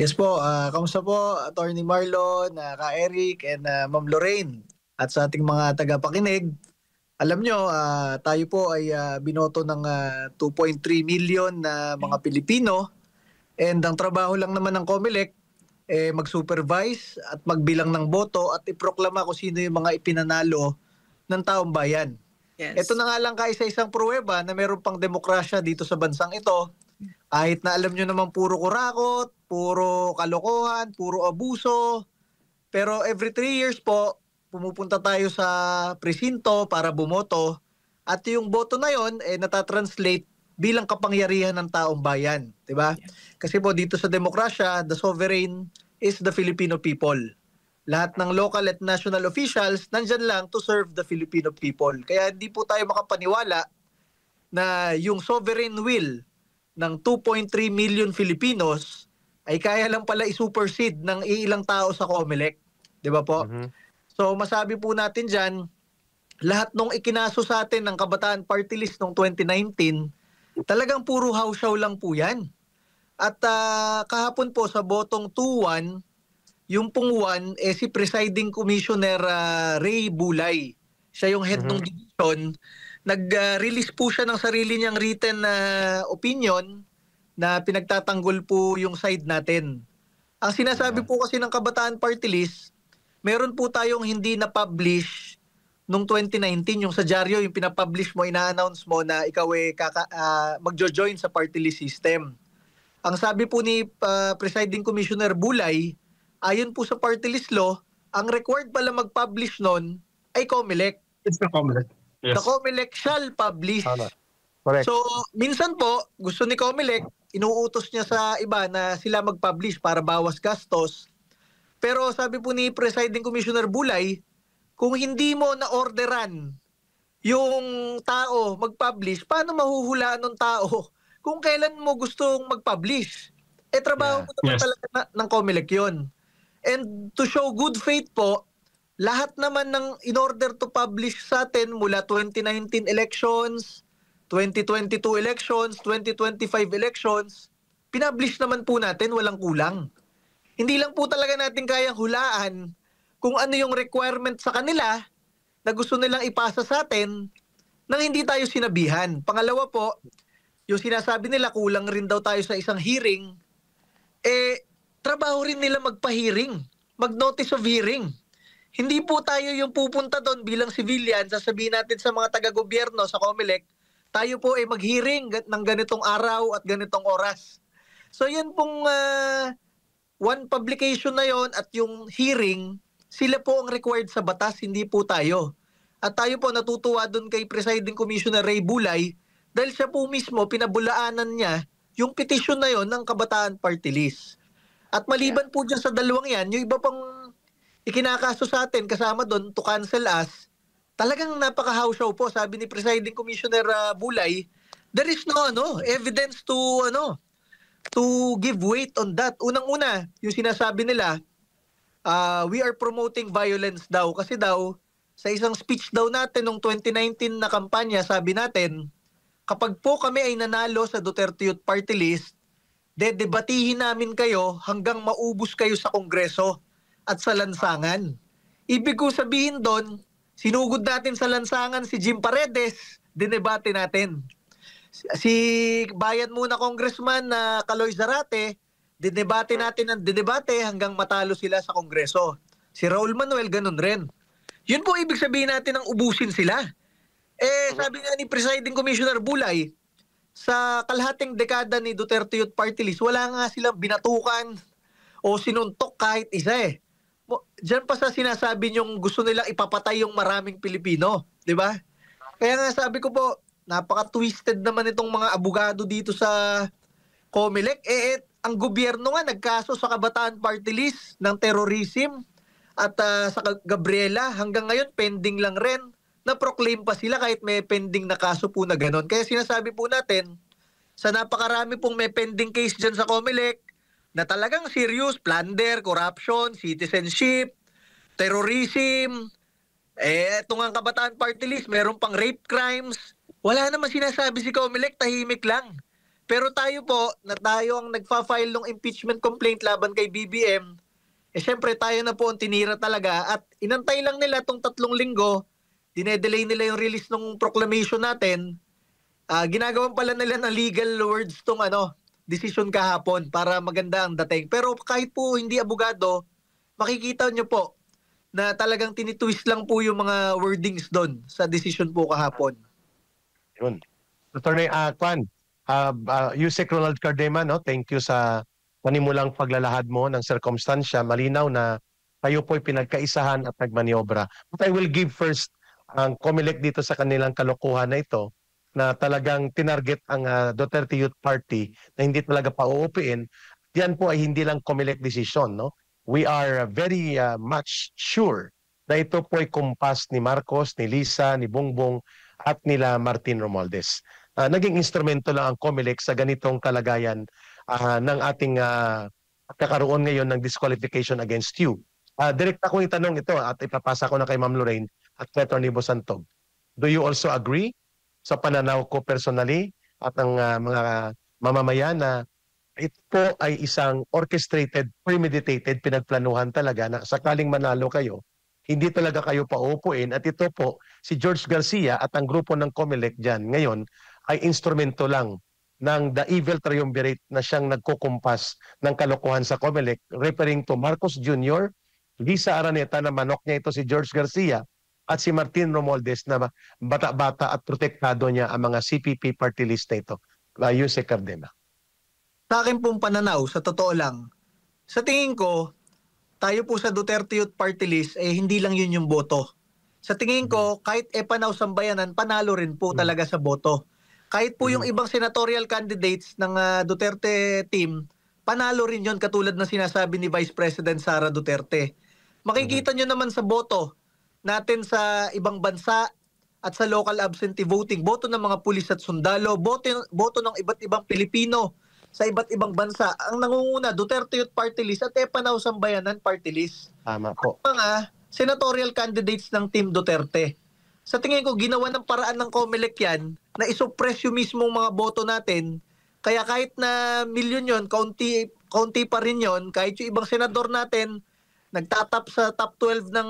Yes po, kamusta po Attorney Marlon, Ka Eric, and Ma'am Lorraine. At sa ating mga tagapakinig, alam nyo, tayo po ay binoto ng 2.3 million na mga Pilipino, and ang trabaho lang naman ng COMELEC mag-supervise at magbilang ng boto at iproklama kung sino yung mga ipinanalo ng taong bayan. Ito Yes. na nga lang kaisa-isang pruweba na meron pang demokrasya dito sa bansang ito. Kahit na alam nyo naman puro kurakot, puro kalokohan, puro abuso. Pero every 3 years po, pumupunta tayo sa presinto para bumoto. At yung boto na yon natatranslate bilang kapangyarihan ng taong bayan. Diba? Kasi po dito sa demokrasya, the sovereign is the Filipino people. Lahat ng local at national officials nandyan lang to serve the Filipino people. Kaya hindi po tayo makapaniwala na yung sovereign will ng 2.3 million Filipinos ay kaya lang pala i-supersede ng iilang tao sa COMELEC. Di ba po? So masabi po natin dyan, lahat nung ikinaso sa atin ng Kabataan Party List noong 2019, talagang puro hausyaw lang po yan. At kahapon po sa botong 2-1, yung pong 1, si Presiding Commissioner Ray Bulay. Siya yung head ng division. Nag-release po siya ng sarili niyang written opinion na pinagtatanggol po yung side natin. Ang sinasabi po kasi ng Kabataan Party List, meron po tayong hindi na-publish nung 2019, yung sa dyaryo, yung pinapublish mo, ina-announce mo na ikaw magjo-join sa party list system. Ang sabi po ni Presiding Commissioner Bulay, ayon po sa party list law, ang required pala mag-publish nun ay COMELEC. It's the COMELEC. Yes. The COMELEC shall publish. Correct. So, minsan po, gusto ni COMELEC, inuutos niya sa iba na sila mag-publish para bawas gastos. Pero sabi po ni Presiding Commissioner Bulay, kung hindi mo na-orderan yung tao mag-publish, paano mahuhulaan ng tao kung kailan mo gustong mag-publish? Trabaho mo naman talaga ng COMELEC yun. And to show good faith po, lahat naman ng in order to publish sa atin mula 2019 elections, 2022 elections, 2025 elections, pinablish naman po natin, walang kulang. Hindi lang po talaga natin kayang hulaan kung ano yung requirement sa kanila na gusto nilang ipasa sa atin nang hindi tayo sinabihan. Pangalawa po, yung sinasabi nila kulang rin daw tayo sa isang hearing, trabaho rin nila magpa-hearing, mag-notice of hearing. Hindi po tayo yung pupunta doon bilang civilian, sasabihin natin sa mga taga-gobyerno sa COMELEC, tayo po ay mag-hearing ng ganitong araw at ganitong oras. So yan pong one publication na yon at yung hearing, sila po ang required sa batas, hindi po tayo. At tayo po natutuwa doon kay Presiding Commissioner Ray Bulay dahil siya po mismo pinabulaanan niya yung petition na yon ng Kabataan Party List. At maliban po dyan sa dalawang yan, yung iba pang ikinakaso sa atin kasama doon to cancel us, talagang napaka-hausyaw po. Sabi ni Presiding Commissioner Bulay, there is no evidence to give weight on that. Unang-una, yung sinasabi nila, we are promoting violence daw. Kasi daw, sa isang speech daw natin noong 2019 na kampanya, sabi natin, kapag po kami ay nanalo sa Duterte Youth Party List, dedebatihin namin kayo hanggang maubos kayo sa Kongreso at sa lansangan. Ibig ko sabihin doon, sinugod natin sa lansangan si Jim Paredes, dinebate natin. Si bayan muna Congressman na Kaloy Zarate, dinebate natin ng dinebate hanggang matalo sila sa Kongreso. Si Raul Manuel, ganun rin. Yun po ibig sabihin natin ng ubusin sila. Sabi nga ni Presiding Commissioner Bulay, sa kalahating dekada ni Duterte Youth Party List, wala nga silang binatukan o sinuntok kahit isa Diyan pa sa sinasabi niyong gusto nilang ipapatay yung maraming Pilipino. Di ba? Kaya nga sabi ko po, napaka-twisted naman itong mga abogado dito sa COMELEC. Ang gobyerno nga nagkaso sa Kabataan Party List ng terrorism at sa Gabriela. Hanggang ngayon, pending lang rin. Na-proclaim pa sila kahit may pending na kaso po na ganon. Kaya sinasabi po natin, sa napakarami pong may pending case dyan sa COMELEC, na talagang serious, plunder, corruption, citizenship, terrorism, ito nga ang Kabataan Party List, meron pang rape crimes. Wala naman sinasabi si COMELEC, tahimik lang. Pero tayo po, na tayo ang nagfa-file ng impeachment complaint laban kay BBM, syempre tayo na po ang tinira talaga at inantay lang nila tong 3 linggo, dinedelay nila yung release ng proclamation natin. Ginagawan pala nila ng legal words tong decision kahapon para maganda ang dating. Pero kahit po hindi abogado, makikita nyo po na talagang tinitwist lang po yung mga wordings doon sa decision po kahapon. Yun. Attorney Kwan, Yusek Ronald Cardema, no? Thank you sa panimulang paglalahad mo ng sirkumstansya. Malinaw na kayo po'y pinagkaisahan at nagmaniobra. But I will give first ang COMELEC dito sa kanilang kalokohan na ito na talagang tinarget ang Duterte Youth Party na hindi talaga pauupiin. Yan po ay hindi lang COMELEC decision, no? We are very much sure na ito po ay kumpas ni Marcos, ni Lisa, ni Bongbong at nila Martin Romualdez. Naging instrumento lang ang COMELEC sa ganitong kalagayan ng ating kakaroon ngayon ng disqualification against you. Direkta kong itanong ito at ipapasa ko na kay Ma'am Lorraine at kay Atty. Bosantog. Do you also agree sa pananaw ko personally at ang mga mamamayan na ito po ay isang orchestrated, premeditated, pinagplanuhan talaga na sakaling manalo kayo, hindi talaga kayo pauupuin at ito po si George Garcia at ang grupo ng COMELEC dyan ngayon ay instrumento lang ng the evil triumvirate na siyang nagkukumpas ng kalokohan sa COMELEC referring to Marcos Jr., Lisa Araneta na manok niya ito si George Garcia at si Martin Romualdez na bata-bata at protektado niya ang mga CPP party list na ito. Yusek Cardema. Sa akin pong pananaw, sa totoo lang, sa tingin ko, tayo po sa Duterte Youth Party List, hindi lang yun yung boto. Sa tingin ko, kahit Panao Sambayanan, panalo rin po talaga sa boto. Kahit po yung ibang senatorial candidates ng Duterte team, panalo rin yun katulad ng sinasabi ni Vice President Sara Duterte. Makikita nyo naman sa boto natin sa ibang bansa at sa local absentee voting, boto ng mga pulis at sundalo, boto ng iba't ibang Pilipino sa iba't ibang bansa. Ang nangunguna, Duterte Youth Party List at Panao Sambayanan Party List. Tama po. Mga senatorial candidates ng Team Duterte. Sa tingin ko, ginawa ng paraan ng COMELEC yan na isuppress yung mismong mga boto natin. Kaya kahit na milyon yon, kaunti pa rin yon, kahit yung ibang senador natin nagtatap sa top 12 ng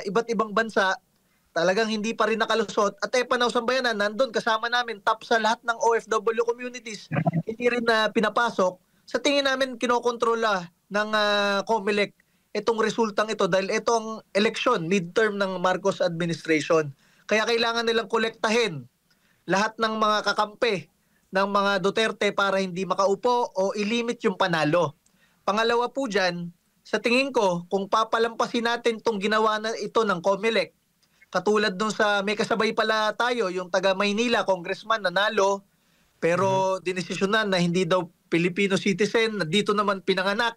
iba't ibang bansa, talagang hindi pa rin nakalusot. At Panao Sambayanan, nandun kasama namin, top sa lahat ng OFW communities, hindi rin na pinapasok. Sa tingin namin, kinokontrola ng COMELEC itong resultang ito dahil ito ang eleksyon, midterm ng Marcos administration. Kaya kailangan nilang kolektahin lahat ng mga kakampi ng mga Duterte para hindi makaupo o ilimit yung panalo. Pangalawa po dyan, sa tingin ko, kung papalampasin natin itong ginawa na ito ng COMELEC, katulad nung sa may kasabay pala tayo, yung taga Maynila, congressman nanalo, pero dinesisyonan na hindi daw Filipino citizen, na dito naman pinanganak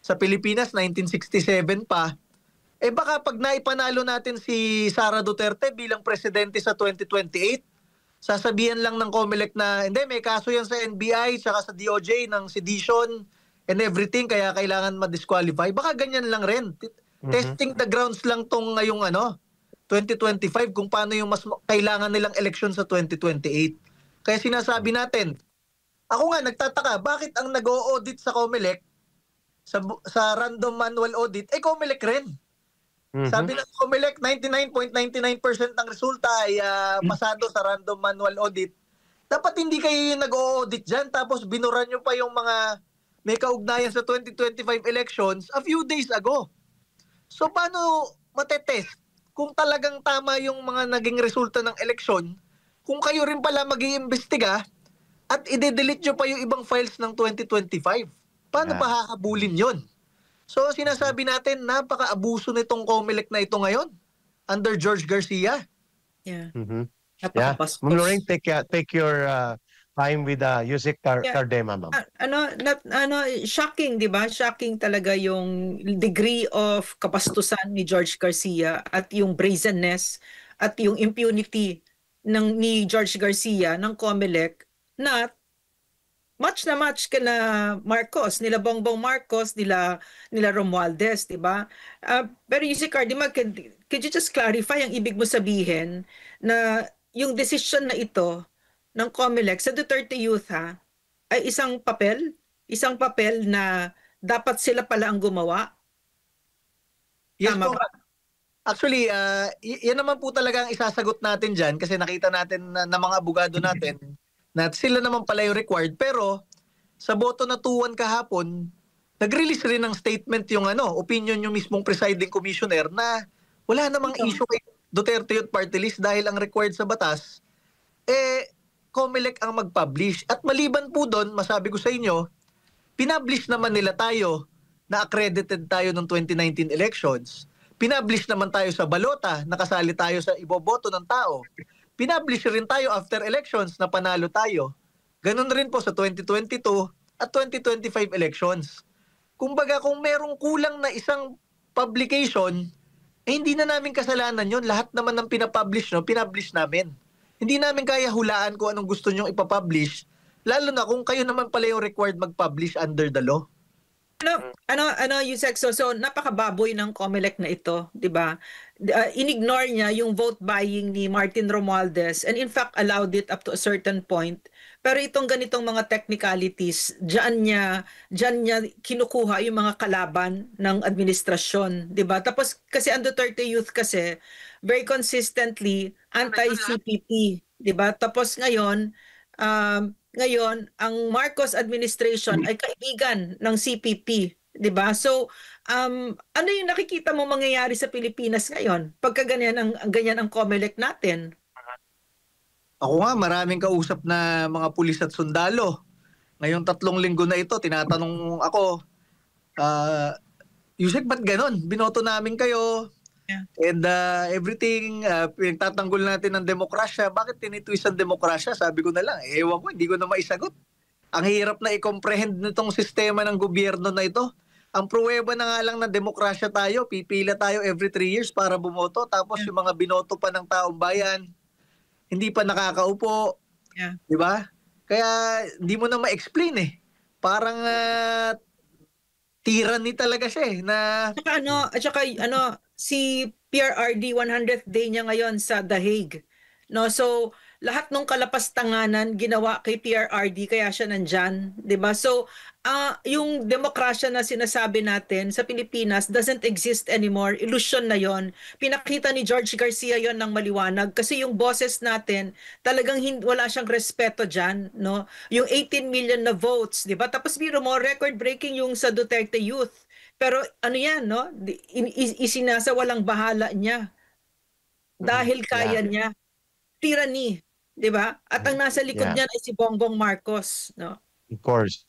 sa Pilipinas, 1967 pa. Baka pag naipanalo natin si Sara Duterte bilang presidente sa 2028, sasabihan lang ng COMELEC na, hindi, may kaso yan sa NBI, saka sa DOJ ng sedition and everything, kaya kailangan ma-disqualify. Baka ganyan lang rin. Testing the grounds lang tong ngayong 2025 kung paano yung mas kailangan nilang eleksyon sa 2028. Kaya sinasabi natin, ako nga nagtataka, bakit ang nag-o-audit sa COMELEC, sa random manual audit, COMELEC rin. Sabi ng COMELEC, 99.99% ng resulta ay pasado sa random manual audit. Dapat hindi kayo yung nag-o-audit dyan, tapos binuran nyo pa yung mga may kaugnayan sa 2025 elections a few days ago. So paano matetest kung talagang tama yung mga naging resulta ng eleksyon, kung kayo rin pala mag-iimbestiga at i-delete nyo pa yung ibang files ng 2025? Paano pa hahabulin yun? So sinasabi natin, napaka-abuso nitong COMELEC na ito ngayon under George Garcia. Yeah. Napaka-paspos. Ma'am Lorraine, take your time with Yusek Cardema, ma'am. Shocking, di ba? Shocking talaga yung degree of kapastusan ni George Garcia at yung brazenness at yung impunity ni George Garcia ng COMELEC na match kina Marcos, nila Bongbong Marcos, nila Romualdez, di ba? Pero Yusek Cardema, could you just clarify ang ibig mo sabihin na yung decision na ito ng COMELEC sa Duterte Youth, ay isang papel na dapat sila pala ang gumawa. Yes Tama po. ba? Actually, yan naman po talaga ang isasagot natin dyan kasi nakita natin na mga abogado natin na sila naman pala yung required. Pero sa boto na 2-1 kahapon, nag-release rin ng statement yung opinion yung mismong presiding commissioner na wala namang Ito. issue kay Duterte Youth Party List dahil ang required sa batas, COMELEC ang mag-publish. At maliban po doon, masabi ko sa inyo, pinablish naman nila tayo na accredited tayo ng 2019 elections. Pinablish naman tayo sa balota, nakasali tayo sa iboboto ng tao. Pinablish rin tayo after elections na panalo tayo. Ganun rin po sa 2022 at 2025 elections. Kumbaga kung merong kulang na isang publication, hindi na namin kasalanan yon. Lahat naman ng pinapublish nyo, pinablish namin. Hindi namin kaya hulaan kung anong gusto nyong ipapublish, lalo na kung kayo naman pala yung required mag-publish under the law. Yusek, so napakababoy ng COMELEC na ito, 'di ba? Inignore niya yung vote buying ni Martin Romualdez and in fact allowed it up to a certain point. Pero itong ganitong mga technicalities, diyan niya kinukuha yung mga kalaban ng administrasyon, 'di ba? Tapos kasi ang Duterte Youth kasi very consistently anti-CPP, 'di ba? Tapos ngayon, ang Marcos administration ay kaibigan ng CPP, 'di ba? So, ano yung nakikita mo mangyayari sa Pilipinas ngayon? Pagka ganyan ang COMELEC natin. Ako nga, maraming kausap na mga pulis at sundalo. Ngayong 3 linggo na ito, tinatanong ako, Yusek, ba't ganon? Binoto namin kayo. Yeah. And everything, pinagtatanggol natin ng demokrasya. Bakit tinitwist ang demokrasya? Sabi ko na lang, ewan ko, hindi ko na maisagot. Ang hirap na i-comprehend nitong sistema ng gobyerno na ito. Ang pruweba na nga lang na demokrasya tayo, pipila tayo every 3 years para bumoto. Tapos yung mga binoto pa ng taong bayan, hindi pa nakakaupo. Yeah. Di ba? Kaya hindi mo na ma-explain eh. Parang tyranny talaga siya eh. At saka si PRRD 100th day niya ngayon sa The Hague. No, so lahat ng kalapastanganan ginawa kay PRRD kaya siya nandyan, 'di ba? So yung demokrasya na sinasabi natin sa Pilipinas doesn't exist anymore. Illusion na 'yon. Pinakita ni George Garcia 'yon ng maliwanag kasi yung boses natin talagang wala siyang respeto diyan, no? Yung 18 million na votes, 'di ba? Tapos biro mo record breaking yung sa Duterte Youth. Pero ano 'yan, no? Isinasa walang bahala niya. Dahil kaya niya. Tyranny, 'di ba? At ang nasa likod niyan ay si Bongbong Marcos, no? Of course.